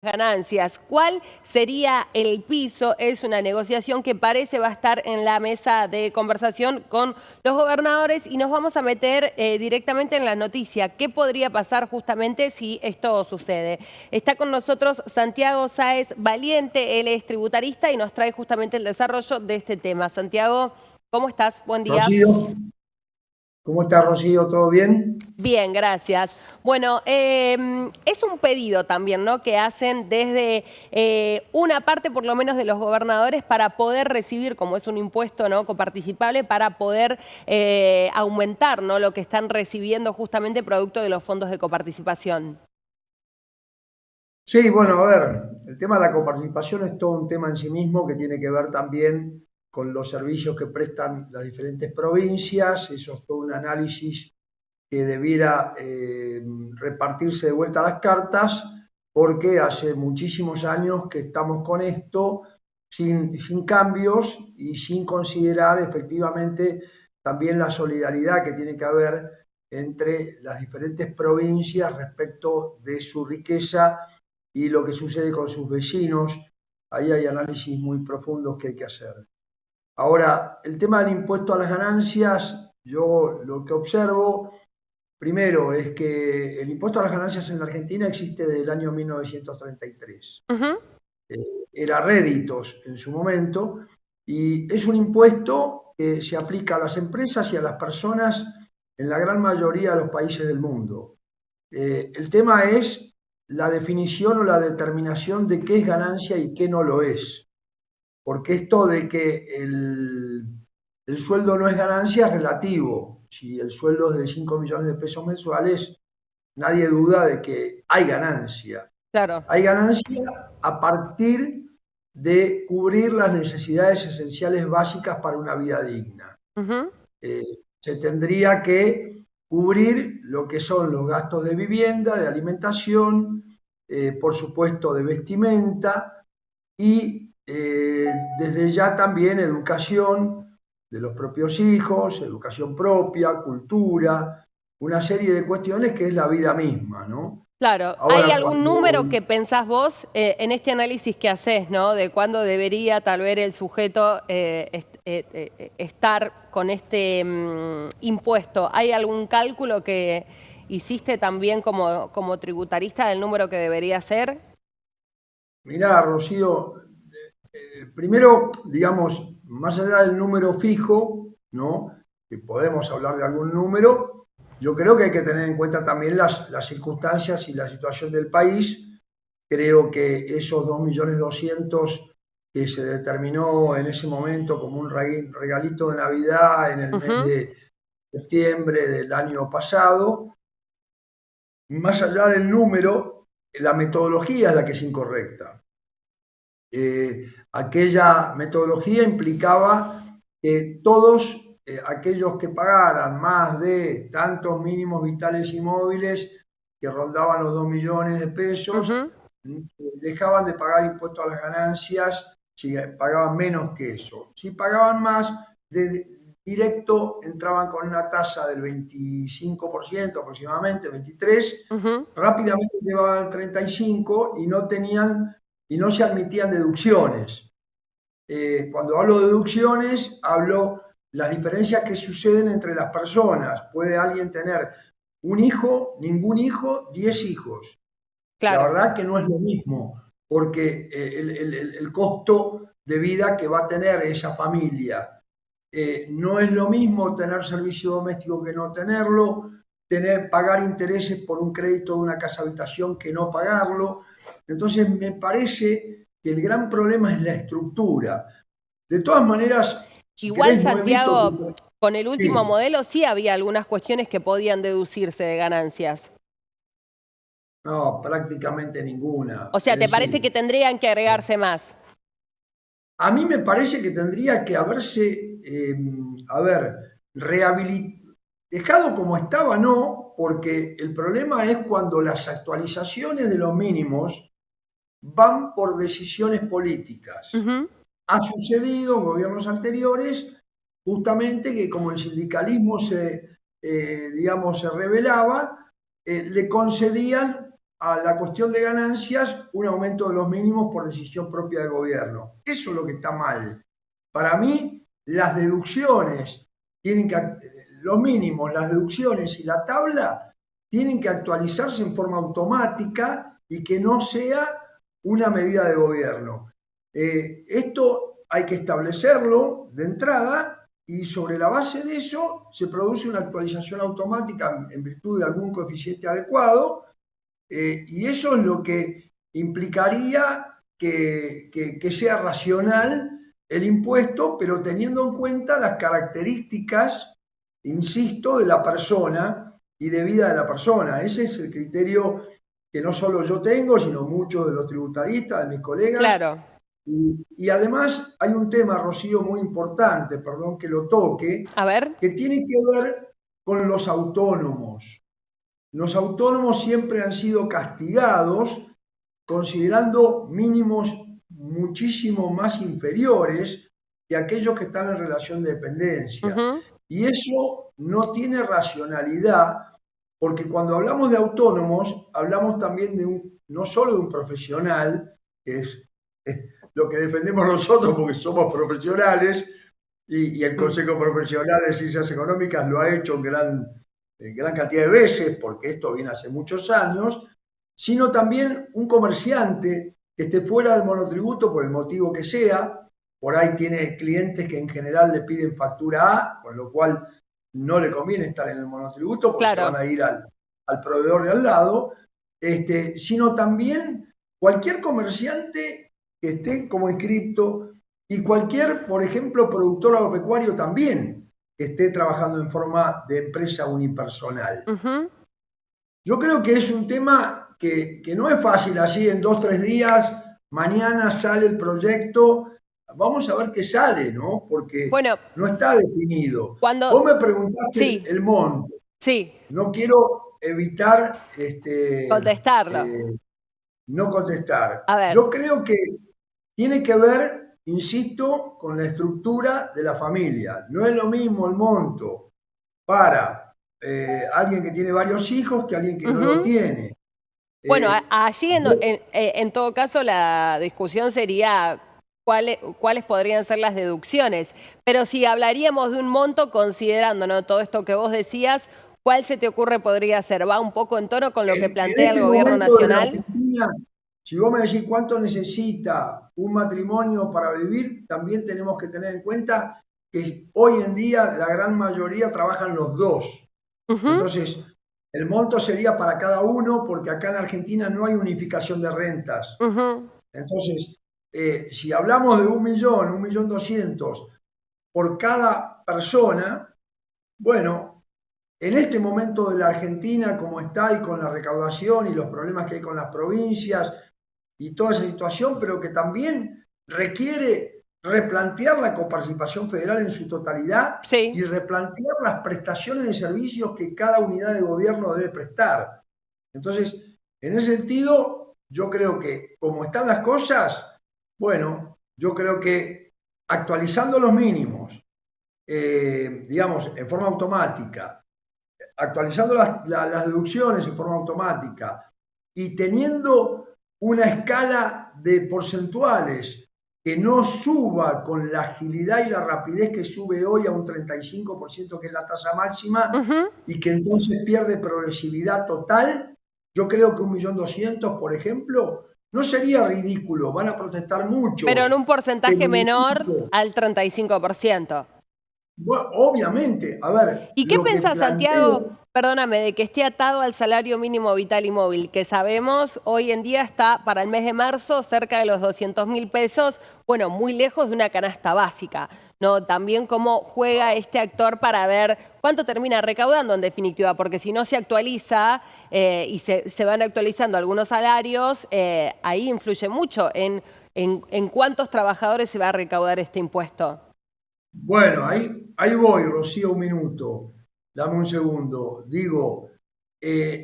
ganancias. ¿Cuál sería el piso? Es una negociación que parece va a estar en la mesa de conversación con los gobernadores y nos vamos a meter directamente en la noticia. ¿Qué podría pasar justamente si esto sucede? Está con nosotros Santiago Sáez Valiente, él es tributarista y nos trae justamente el desarrollo de este tema. Santiago, ¿cómo estás? Buen día. Rocío, ¿cómo está Rocío? ¿Todo bien? Bien, gracias. Bueno, es un pedido también, ¿no? Que hacen desde una parte, por lo menos, de los gobernadores para poder recibir, como es un impuesto, ¿no? Coparticipable, para poder aumentar, ¿no? Lo que están recibiendo justamente producto de los fondos de coparticipación. Sí, bueno, a ver, el tema de la coparticipación es todo un tema en sí mismo que tiene que ver también con los servicios que prestan las diferentes provincias. Eso es todo un análisis que debiera repartirse de vuelta las cartas, porque hace muchísimos años que estamos con esto sin cambios y sin considerar efectivamente también la solidaridad que tiene que haber entre las diferentes provincias respecto de su riqueza y lo que sucede con sus vecinos. Ahí hay análisis muy profundos que hay que hacer. Ahora, el tema del impuesto a las ganancias, yo lo que observo, primero, es que el impuesto a las ganancias en la Argentina existe desde el año 1933. Ujú. Era réditos en su momento, y es un impuesto que se aplica a las empresas y a las personas en la gran mayoría de los países del mundo. El tema es la definición o la determinación de qué es ganancia y qué no lo es. Porque esto de que el sueldo no es ganancia es relativo. Si el sueldo es de 5 millones de pesos mensuales, nadie duda de que hay ganancia. Claro. Hay ganancia a partir de cubrir las necesidades esenciales básicas para una vida digna. Ujú. Se tendría que cubrir lo que son los gastos de vivienda, de alimentación, por supuesto de vestimenta y desde ya también educación de los propios hijos, educación propia, cultura, una serie de cuestiones que es la vida misma, ¿no? Claro, ¿hay Ahora, algún cuando número que pensás vos en este análisis que haces, ¿no? De cuándo debería tal vez el sujeto estar con este impuesto? ¿Hay algún cálculo que hiciste también como tributarista del número que debería ser? mirá, Rocío, primero, digamos, más allá del número fijo, ¿no? Que podemos hablar de algún número, yo creo que hay que tener en cuenta también las circunstancias y la situación del país. Creo que esos 2.200.000 que se determinó en ese momento como un regalito de Navidad en el mes Ujú. de septiembre del año pasado, más allá del número, la metodología es la que es incorrecta. Aquella metodología implicaba que todos aquellos que pagaran más de tantos mínimos vitales y móviles que rondaban los 2 millones de pesos, Ujú. dejaban de pagar impuestos a las ganancias si pagaban menos que eso. Si pagaban más, directo entraban con una tasa del 25% aproximadamente, 23%, Ujú. rápidamente llevaban al 35% y no se admitían deducciones. Cuando hablo de deducciones, hablo las diferencias que suceden entre las personas. Puede alguien tener un hijo, ningún hijo, 10 hijos. La Claro. verdad que no es lo mismo, porque el costo de vida que va a tener esa familia no es lo mismo tener servicio doméstico que no tenerlo, pagar intereses por un crédito de una casa habitación que no pagarlo. Entonces me parece que el gran problema es la estructura. De todas maneras, si Igual, querés, no he visto Santiago, que... con el último Sí, modelo sí había algunas cuestiones que podían deducirse de ganancias. no, prácticamente ninguna. O sea, Es ¿te parece que decir, tendrían que agregarse más? a mí me parece que tendría que haberse, a ver, dejado como estaba, no, porque el problema es cuando las actualizaciones de los mínimos van por decisiones políticas. Ujú. Ha sucedido en gobiernos anteriores justamente que como el sindicalismo digamos, se rebelaba, le concedían a la cuestión de ganancias un aumento de los mínimos por decisión propia del gobierno. Eso es lo que está mal. Para mí, las deducciones tienen que, los mínimos, las deducciones y la tabla tienen que actualizarse en forma automática y que no sea una medida de gobierno. Esto hay que establecerlo de entrada y sobre la base de eso se produce una actualización automática en virtud de algún coeficiente adecuado, y eso es lo que implicaría que sea racional el impuesto, pero teniendo en cuenta las características, insisto, de la persona y de vida de la persona. Ese es el criterio que no solo yo tengo, sino muchos de los tributaristas, de mis colegas. Claro. Y además hay un tema, Rocío, muy importante, perdón que lo toque, A ver. que tiene que ver con los autónomos. Los autónomos siempre han sido castigados considerando mínimos muchísimo más inferiores que aquellos que están en relación de dependencia. Ujú. Y eso no tiene racionalidad, porque cuando hablamos de autónomos, hablamos también de no solo de un profesional, que es lo que defendemos nosotros porque somos profesionales, y el Consejo Profesional de Ciencias Económicas lo ha hecho gran cantidad de veces, porque esto viene hace muchos años, sino también un comerciante que esté fuera del monotributo por el motivo que sea. Por ahí tiene clientes que en general le piden factura A, con lo cual no le conviene estar en el monotributo porque se van Claro. a ir al proveedor de al lado, sino también cualquier comerciante que esté como inscripto y cualquier, por ejemplo, productor agropecuario también que esté trabajando en forma de empresa unipersonal. Ujú. Yo creo que es un tema que no es fácil así en 2 o 3 días. Mañana sale el proyecto, vamos a ver qué sale, ¿no? Porque Bueno, no está definido. cuando... Vos me preguntaste Sí, el monto. sí, No quiero evitar contestarlo. no contestar. A ver. Yo creo que tiene que ver, insisto, con la estructura de la familia. No es lo mismo el monto para alguien que tiene varios hijos que alguien que no lo Ujú. tiene. Bueno, Eh, allí yo- en todo caso la discusión sería cuáles podrían ser las deducciones. Pero si hablaríamos de un monto, considerando, ¿no?, todo esto que vos decías, ¿cuál se te ocurre podría ser? ¿Va un poco en tono con lo que en plantea el este gobierno momento de la nacional? Argentina, si vos me decís cuánto necesita un matrimonio para vivir, también tenemos que tener en cuenta que hoy en día la gran mayoría trabajan los dos. Ujú. Entonces, el monto sería para cada uno porque acá en Argentina no hay unificación de rentas. Ujú. Entonces, si hablamos de 1.000.000, 1.200.000 por cada persona, bueno, en este momento de la Argentina, como está y con la recaudación y los problemas que hay con las provincias y toda esa situación, pero que también requiere replantear la coparticipación federal en su totalidad y Sí. replantear las prestaciones de servicios que cada unidad de gobierno debe prestar. Entonces, en ese sentido, yo creo que como están las cosas, bueno, yo creo que actualizando los mínimos, digamos, en forma automática, actualizando las deducciones en forma automática y teniendo una escala de porcentuales que no suba con la agilidad y la rapidez que sube hoy a un 35%, que es la tasa máxima, Ujú. y que entonces pierde progresividad total, yo creo que 1.200.000, por ejemplo, no sería ridículo, van a protestar Pero en muchos, un porcentaje pero menor insisto, al 35%. bueno, obviamente, a ver, ¿Y qué lo que pensás, Santiago, planteo, perdóname, de que esté atado al salario mínimo vital y móvil, que sabemos hoy en día está para el mes de marzo cerca de los 200.000 pesos, bueno, muy lejos de una canasta básica, ¿no? También cómo juega este actor para ver cuánto termina recaudando en definitiva, porque si no se actualiza y se van actualizando algunos salarios, ahí influye mucho en cuántos trabajadores se va a recaudar este impuesto. bueno, ahí voy, Rocío, un minuto, dame un segundo. Digo,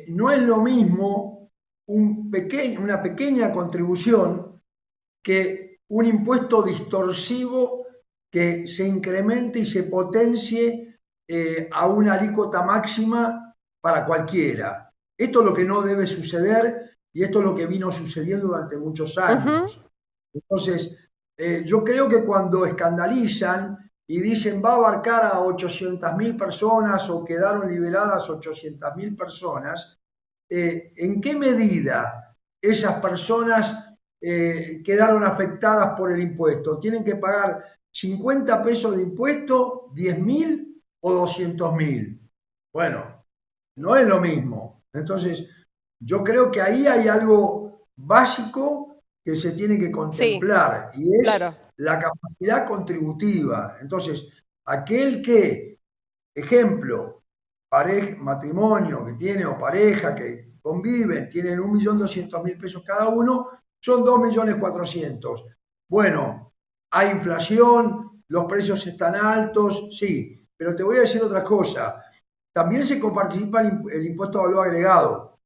no es lo mismo una pequeña contribución que un impuesto distorsivo que se incremente y se potencie a una alícuota máxima para cualquiera. Esto es lo que no debe suceder y esto es lo que vino sucediendo durante muchos Ujú. años. Entonces, yo creo que cuando escandalizan y dicen va a abarcar a 800.000 personas o quedaron liberadas 800.000 personas, ¿en qué medida esas personas quedaron afectadas por el impuesto? ¿Tienen que pagar 50 pesos de impuesto, 10.000 o 200.000? Bueno, no es lo mismo. Entonces, yo creo que ahí hay algo básico que se tiene que Sí, contemplar y es claro. la capacidad contributiva. Entonces, aquel que, ejemplo, matrimonio que tiene o pareja que conviven, tienen 1.200.000 pesos cada uno, son 2.400.000. Bueno, hay inflación, los precios están altos, sí, pero te voy a decir otra cosa. También se coparticipa el impuesto a valor agregado.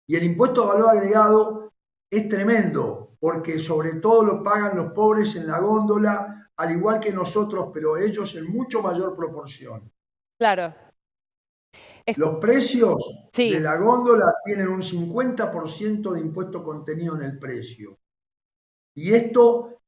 Y el impuesto a valor agregado es tremendo, porque sobre todo lo pagan los pobres en la góndola, al igual que nosotros, pero ellos en mucho mayor proporción. Claro. Los precios de Sí. la góndola tienen un 50% de impuesto contenido en el precio. Y esto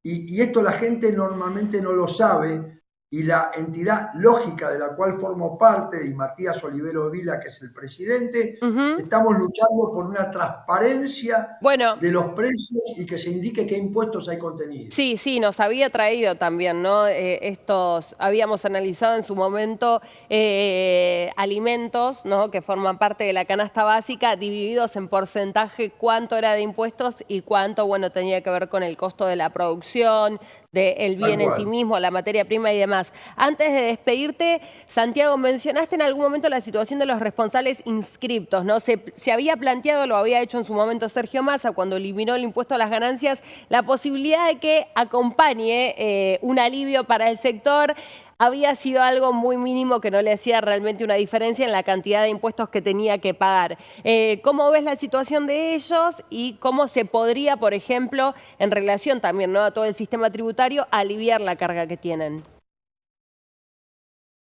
la gente normalmente no lo sabe, y la entidad lógica de la cual formo parte, y Matías Olivero Vila, que es el presidente, Ujú. estamos luchando por una transparencia Bueno, de los precios y que se indique qué impuestos hay contenidos. sí, sí, nos había traído también, ¿no? Habíamos analizado en su momento alimentos, ¿no? Que forman parte de la canasta básica, divididos en porcentaje, cuánto era de impuestos y cuánto, bueno, tenía que ver con el costo de la producción, del Tal bien en sí cual. mismo, la materia prima y demás. Antes de despedirte, Santiago, mencionaste en algún momento la situación de los responsables inscriptos, ¿no? Se había planteado, lo había hecho en su momento Sergio Massa cuando eliminó el impuesto a las ganancias, la posibilidad de que acompañe un alivio para el sector. Había sido algo muy mínimo que no le hacía realmente una diferencia en la cantidad de impuestos que tenía que pagar. ¿Cómo ves la situación de ellos y cómo se podría, por ejemplo, en relación también, ¿no?, a todo el sistema tributario, aliviar la carga que tienen?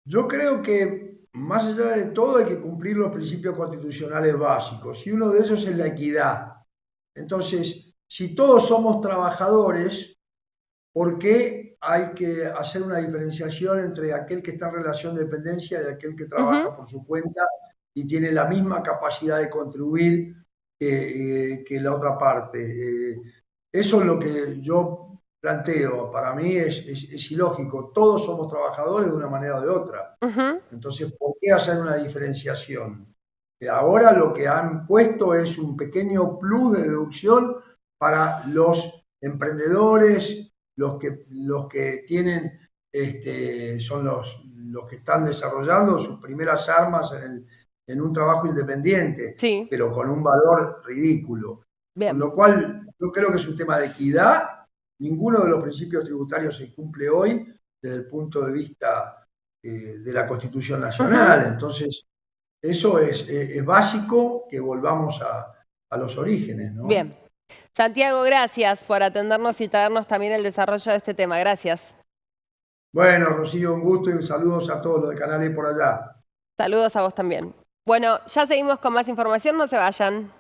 Yo creo que más allá de todo hay que cumplir los principios constitucionales básicos y uno de ellos es la equidad. Entonces, si todos somos trabajadores, ¿por qué hay que hacer una diferenciación entre aquel que está en relación de dependencia y aquel que Ujú. trabaja por su cuenta y tiene la misma capacidad de contribuir que la otra parte? Eso es lo que yo planteo. Para mí es ilógico. Todos somos trabajadores de una manera o de otra. Ujú. Entonces, ¿por qué hacer una diferenciación? Ahora lo que han puesto es un pequeño plus de deducción para los emprendedores, los que tienen, son los que están desarrollando sus primeras armas en un trabajo independiente, Sí, pero con un valor ridículo. Con bien. lo cual, yo creo que es un tema de equidad. Ninguno de los principios tributarios se cumple hoy desde el punto de vista de la Constitución Ujú. Nacional. Entonces, eso es básico que volvamos a los orígenes, Bien. ¿no? Santiago, gracias por atendernos y traernos también el desarrollo de este tema. Gracias. Bueno, Rocío, un gusto y saludos a todos los de Canales por allá. Saludos a vos también. Bueno, ya seguimos con más información, no se vayan.